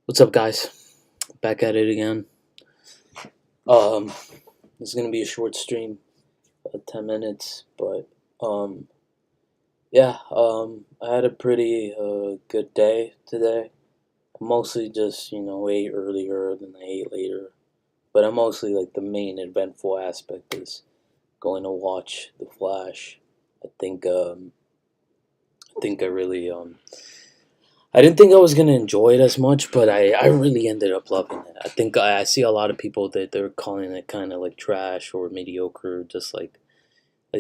What's up, guys? Back at it again. Um, this is gonna be a short stream, 10 minutes, but um, yeah. I had a pretty good day today. I mostly just ate earlier than I ate later, but I mostly like the main eventful aspect is going to watch the Flash. I think I think I really I didn't think I was gonna enjoy it as much, but I really ended up loving it. I think I see a lot of people that they're calling it kind of like trash or mediocre, just like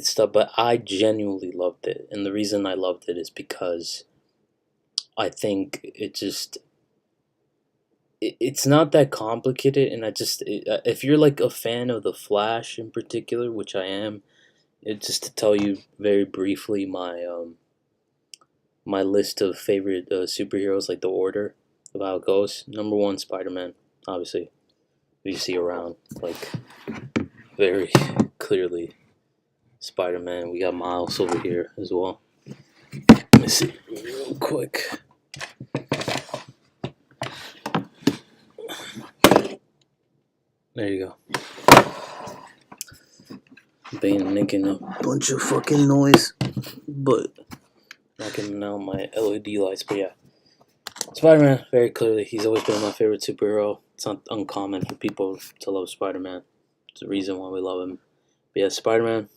stuff. But I genuinely loved it, and the reason I loved it is because I think it's not that complicated, and if you're like a fan of the Flash in particular, which I am, just to tell you very briefly my list of favorite superheroes, like the order of how it goes. Number one, Spider-Man, obviously. We see around, like, very clearly Spider-Man. We got Miles over here as well. Let me see real quick. There you go. Bane making a bunch of fucking noise, but not getting out my LED lights. But yeah, Spider-Man, very clearly, he's always been my favorite superhero. It's not uncommon for people to love Spider-Man. It's the reason why we love him. But yeah, Spider-Man.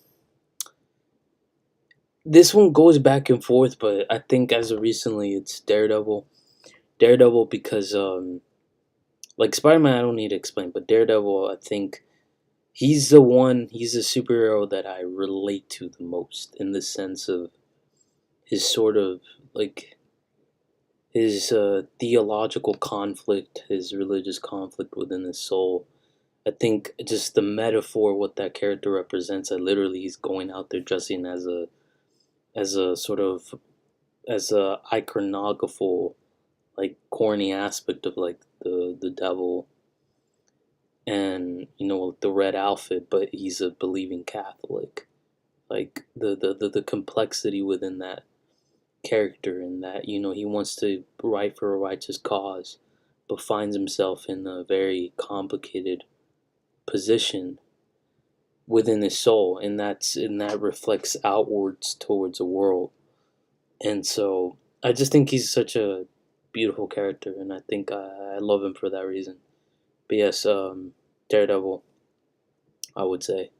This one goes back and forth, but I think as of recently, it's Daredevil. Daredevil because, like Spider-Man, I don't need to explain, but Daredevil, I think he's the superhero that I relate to the most in the sense of his sort of like his theological conflict, his religious conflict within his soul. I think just the metaphor, what that character represents, I literally he's going out there dressing as a sort of as a iconographical, like corny aspect of like the devil, and the red outfit, but he's a believing Catholic. Like the complexity within that character, and that he wants to write for a righteous cause, but finds himself in a very complicated position within his soul, and that reflects outwards towards the world. And so I just think he's such a beautiful character, and I think I love him for that reason. But yes, Daredevil, I would say.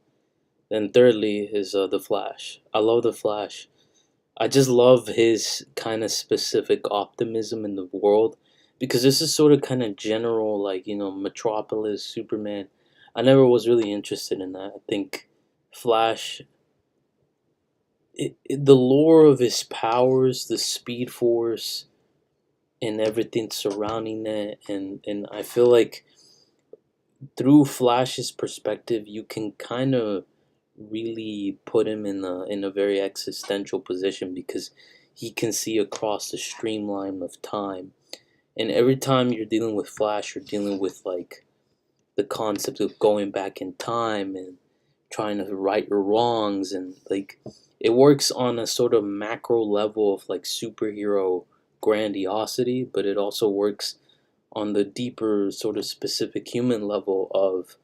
Then thirdly is the Flash. I love the Flash. I just love his kind of specific optimism in the world, because this is sort of kind of general, like Metropolis, Superman. I never was really interested in that. I think Flash, the lore of his powers, the Speed Force, and everything surrounding it, and I feel like through Flash's perspective, you can kind of really put him in a very existential position, because he can see across the streamline of time. And every time you're dealing with Flash, you're dealing with like the concept of going back in time and trying to right your wrongs, and like it works on a sort of macro level of like superhero grandiosity, but it also works on the deeper sort of specific human level of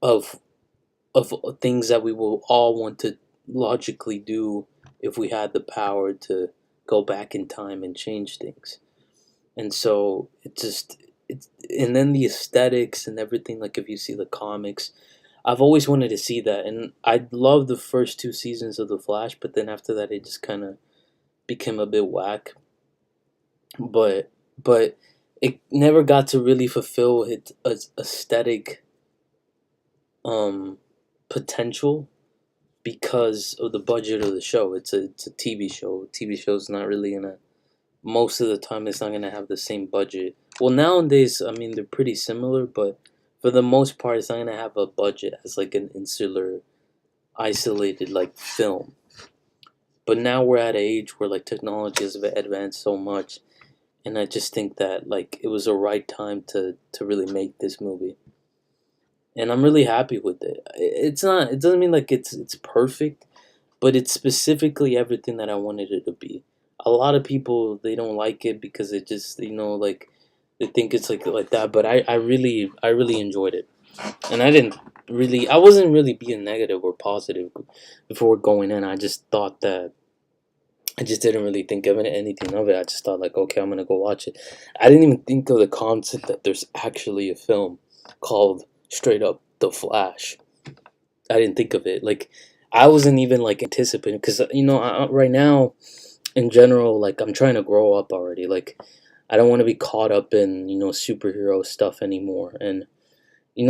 of things that we will all want to logically do if we had the power to go back in time and change things. And so it's and then the aesthetics and everything, like if you see the comics, I've always wanted to see that. And I love the first two seasons of The Flash, but then after that it just kind of became a bit whack. But it never got to really fulfill its aesthetic um potential because of the budget of the show. It's a TV show. TV show's not really gonna, most of the time it's not gonna have the same budget. Well, nowadays, I mean, they're pretty similar, but for the most part, it's not gonna have a budget as like an insular, isolated like film. But now we're at an age where like technology has advanced so much, and I just think that like it was a right time to really make this movie, and I'm really happy with it. It's not. It doesn't mean like it's perfect, but it's specifically everything that I wanted it to be. A lot of people they don't like it because it just like they think it's like that. But I really enjoyed it, and I wasn't really being negative or positive before going in. I just thought that I just didn't really think of anything of it. I just thought like, okay, I'm gonna go watch it. I didn't even think of the concept that there's actually a film called straight up The Flash. I didn't think of it. Like, I wasn't even like anticipating because right now in general, like I'm trying to grow up already. Like, I don't want to be caught up in superhero stuff anymore. And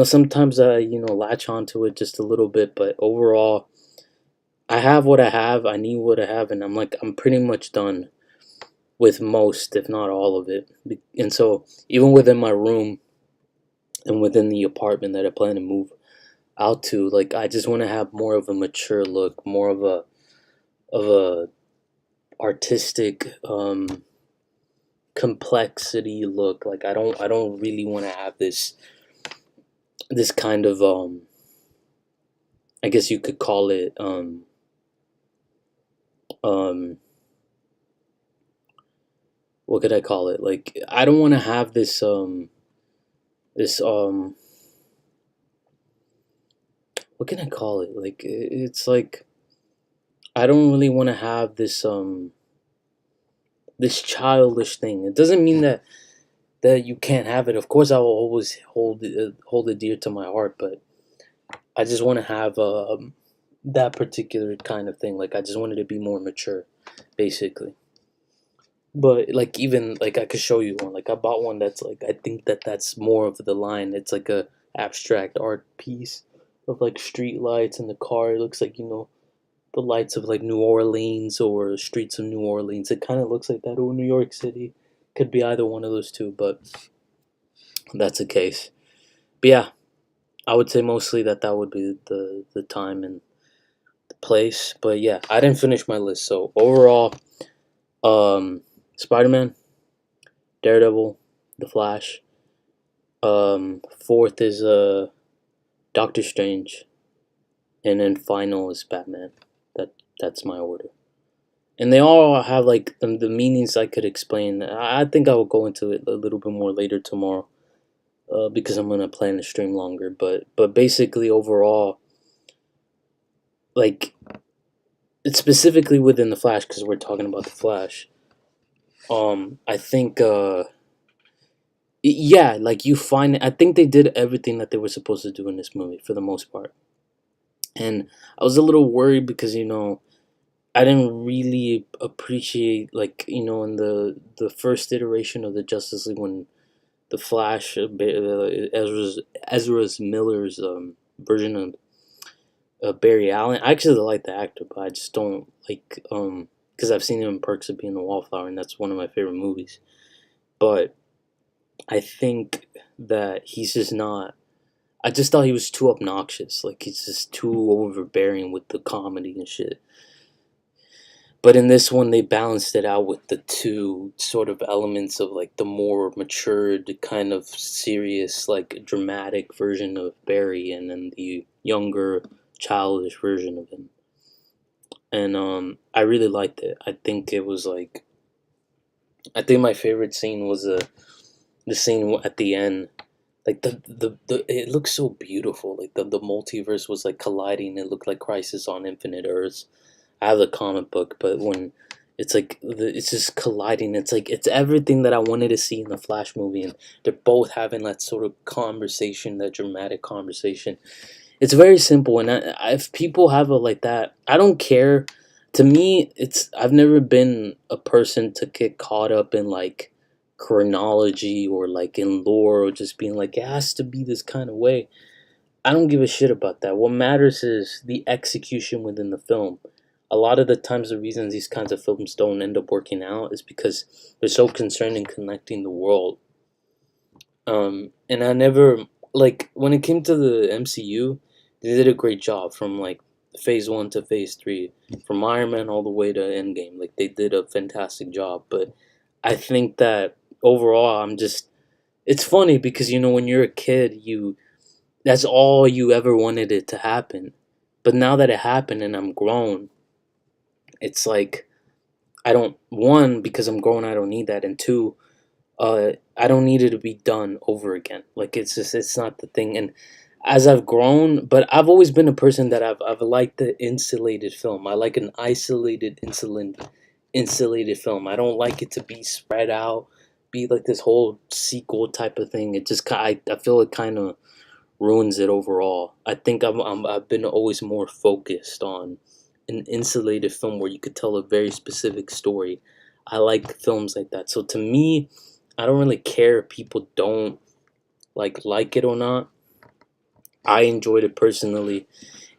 sometimes I latch onto it just a little bit, but overall, I have what I have. I need what I have, and I'm pretty much done with most, if not all of it. And so, even within my room and within the apartment that I plan to move out to, like I just want to have more of a mature look, more of a artistic complexity look. Like I don't really want to have this kind of I guess you could call it um what could I call it? Like I don't want to have this what can I call it? Like it's like I don't really want to have this childish thing. It doesn't mean that you can't have it. Of course, I will always hold it dear to my heart, but I just want to have that particular kind of thing. Like I just wanted to be more mature, basically. But like even like I could show you one. Like I bought one that's like I think that's more of the line. It's like a abstract art piece of like street lights in the car. It looks like the lights of like New Orleans or streets of New Orleans. It kind of looks like that, or New York City. Could be either one of those two, but that's the case. But yeah, I would say mostly that would be the time and the place. But yeah, I didn't finish my list. So overall, Spider Man, Daredevil, The Flash. Fourth is Doctor Strange, and then final is Batman. That's my order. And they all have like the meanings I could explain. I think I will go into it a little bit more later tomorrow, because I'm gonna plan to stream longer. But basically overall, like it's specifically within the Flash because we're talking about the Flash. I think yeah, like you find I think they did everything that they were supposed to do in this movie for the most part. And I was a little worried because I didn't really appreciate like in the first iteration of the Justice League when the Flash, Ezra's Miller's version of Barry Allen. I actually like the actor, but I just don't like because I've seen him in Perks of Being a Wallflower, and that's one of my favorite movies. But I think that he's just not. I just thought he was too obnoxious. Like he's just too overbearing with the comedy and shit. But in this one, they balanced it out with the two sort of elements of like the more matured, kind of serious, like dramatic version of Barry, and then the younger, childish version of him. And I really liked it. I think it was like I think my favorite scene was the scene at the end. Like the it looks so beautiful. Like the multiverse was like colliding. It looked like Crisis on Infinite Earths. I have the comic book, but when it's like it's just colliding. It's like it's everything that I wanted to see in the Flash movie, and they're both having that sort of conversation, that dramatic conversation. It's very simple, and if people have a like that, I don't care. To me, it's I've never been a person to get caught up in like chronology or like in lore or just being like it has to be this kind of way. I don't give a shit about that. What matters is the execution within the film. A lot of the times, the reasons these kinds of films don't end up working out is because they're so concerned in connecting the world. And I never like when it came to the MCU, they did a great job from like Phase 1 to Phase 3, from Iron Man all the way to Endgame. Like they did a fantastic job, but I think that overall, I'm just it's funny because when you're a kid, you that's all you ever wanted it to happen. But now that it happened and I'm grown, it's like I don't one because I'm grown, I don't need that, and two, I don't need it to be done over again. Like it's not the thing. And as I've grown, but I've always been a person that I've liked the insulated film. I like an isolated insulated film. I don't like it to be spread out, be like this whole sequel type of thing. It just I feel it kind of ruins it overall. I think I've been always more focused on an insulated film where you could tell a very specific story. I like films like that. So to me, I don't really care if people don't like it or not. I enjoyed it personally.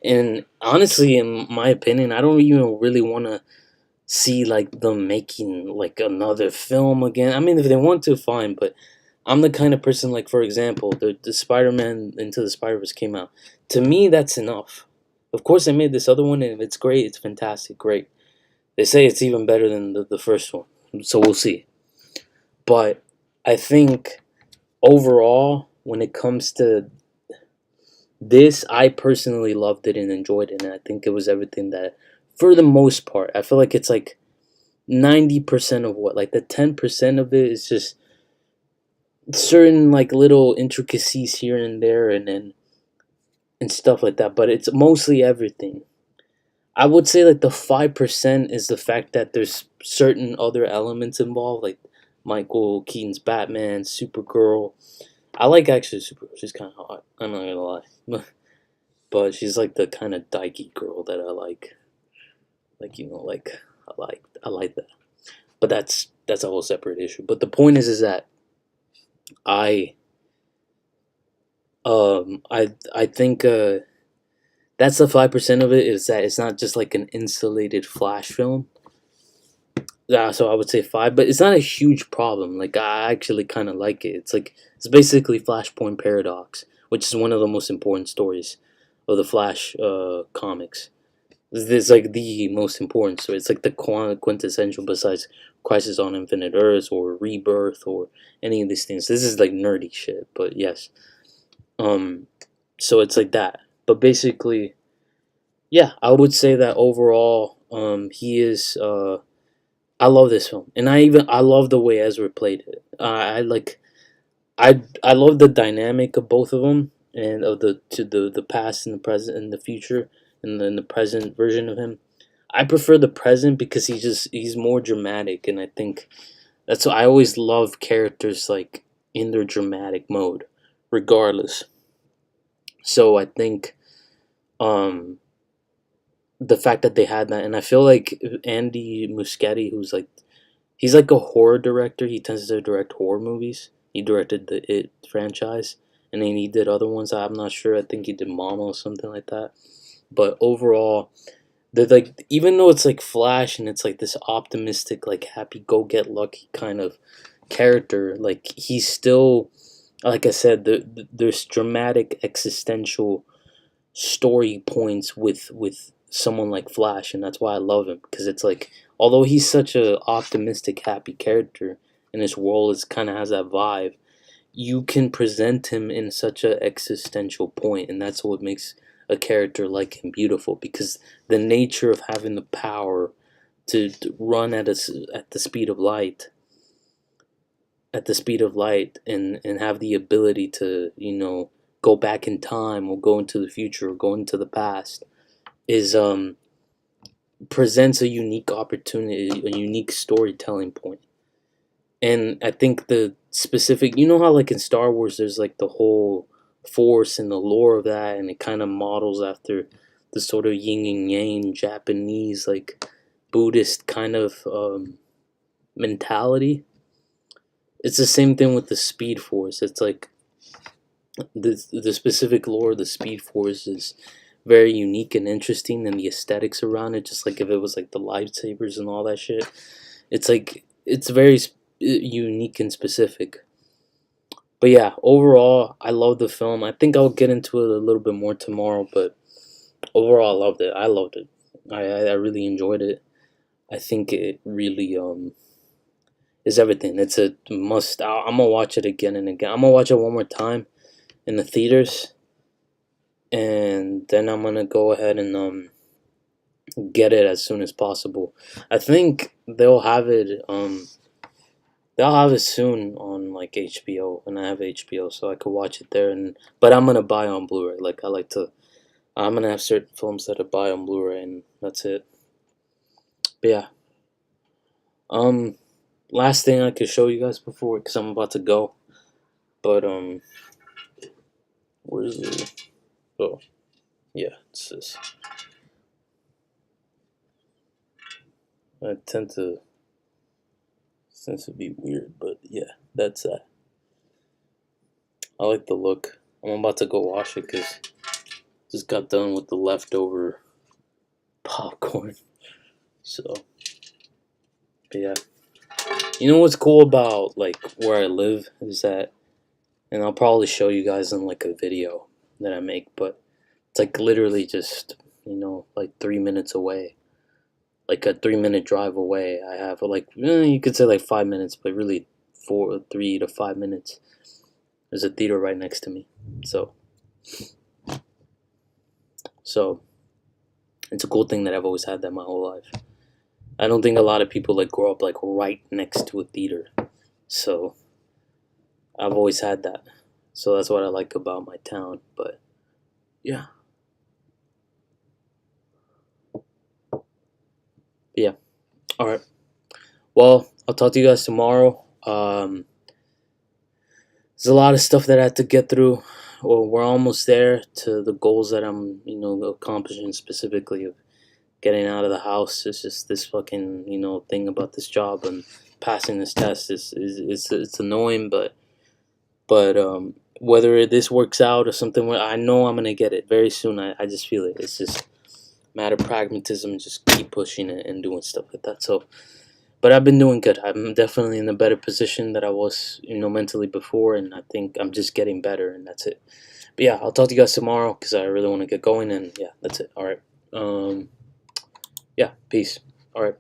And honestly, in my opinion, I don't even really want to see like them making like another film again. I mean, if they want to, fine, but I'm the kind of person, like, for example, the Spider-Man Into the Spider-Verse came out. To me, that's enough. Of course, they made this other one, and if it's great, it's fantastic, great. They say it's even better than the first one, so we'll see. But I think overall, when it comes to this, I personally loved it and enjoyed it, and I think it was everything that, for the most part, I feel like it's like 90% of what, like the 10% of it is just certain like little intricacies here and there, and stuff like that, but it's mostly everything. I would say like the 5% is the fact that there's certain other elements involved, like Michael Keaton's Batman, Supergirl. I like actually Supergirl. She's kind of hot. I'm not gonna lie, but she's like the kind of dykey girl that I like. Like I like that. But that's a whole separate issue. But the point is that I I think that's the 5% of it, is that it's not just like an insulated flash film. Yeah, so I would say five, but it's not a huge problem. Like I actually kind of like it. It's basically Flashpoint Paradox, which is one of the most important stories of the Flash comics. It's like the most important story. It's like the quintessential, besides Crisis on Infinite Earths or Rebirth or any of these things. This is like nerdy shit, but yes. Um, so it's like that. But basically, yeah, I would say that overall, he is. I love this film, and I love the way Ezra played it. I like I love the dynamic of both of them, and of the past and the present and the future, and then the present version of him. I prefer the present because he's more dramatic, and I think that's why I always love characters like in their dramatic mode, regardless. So I think um the fact that they had that, and I feel like Andy Muschietti, who's like he's like a horror director. He tends to direct horror movies. He directed the It franchise, and then he did other ones. I'm not sure. I think he did Mama or something like that. But overall, the like even though it's like Flash and it's like this optimistic, like happy go get lucky kind of character, like he's still, like I said, there's dramatic existential story points with someone like Flash, and that's why I love him, because it's like although he's such a optimistic, happy character, and his role is kind of has that vibe, you can present him in such a existential point, and that's what makes a character like him beautiful, because the nature of having the power to run at the speed of light, and have the ability to go back in time or go into the future or go into the past is presents a unique opportunity, a unique storytelling point. And I think the specific, how like in Star Wars, there's like the whole force and the lore of that, and it kind of models after the sort of yin and yang Japanese, like Buddhist kind of mentality. It's the same thing with the Speed Force. It's like the specific lore of the Speed Force is very unique and interesting, and the aesthetics around it, just like if it was like the lightsabers and all that shit. It's like it's very unique and specific. But yeah, overall, I love the film. I think I'll get into it a little bit more tomorrow, but overall, I loved it. I loved it. I really enjoyed it. I think it really is everything. It's a must. I'm gonna watch it again and again. I'm gonna watch it one more time in the theaters, and then I'm gonna go ahead and get it as soon as possible. I think they'll have it soon on like HBO, and I have HBO, so I could watch it there. And but I'm gonna buy on Blu-ray. Like I like to. I'm gonna have certain films that I buy on Blu-ray, and that's it. But yeah, um, last thing I could show you guys before, because I'm about to go. But where is it? Oh, yeah, it's this. I tends to be weird, but yeah, that's that. I like the look. I'm about to go wash it because just got done with the leftover popcorn. So, but yeah. You know what's cool about like where I live is that, and I'll probably show you guys in like a video that I make, but it's like literally just like 3 minutes away, like a 3 minute drive away. I have like you could say like 5 minutes, but really 3 to 5 minutes. There's a theater right next to me, so so it's a cool thing that I've always had that my whole life. I don't think a lot of people like grow up like right next to a theater, so I've always had that. So that's what I like about my town. But yeah, yeah. All right. Well, I'll talk to you guys tomorrow. There's a lot of stuff that I had to get through. Well, we're almost there to the goals that I'm, accomplishing specifically of getting out of the house. It's just this fucking, thing about this job and passing this test is it's annoying, but whether this works out or something, I know I'm gonna get it very soon. I just feel it. It's just a matter of pragmatism and just keep pushing it and doing stuff like that. So, but I've been doing good. I'm definitely in a better position that I was, mentally before, and I think I'm just getting better, and that's it. But yeah, I'll talk to you guys tomorrow because I really want to get going, and yeah, that's it. All right. Yeah, peace. All right.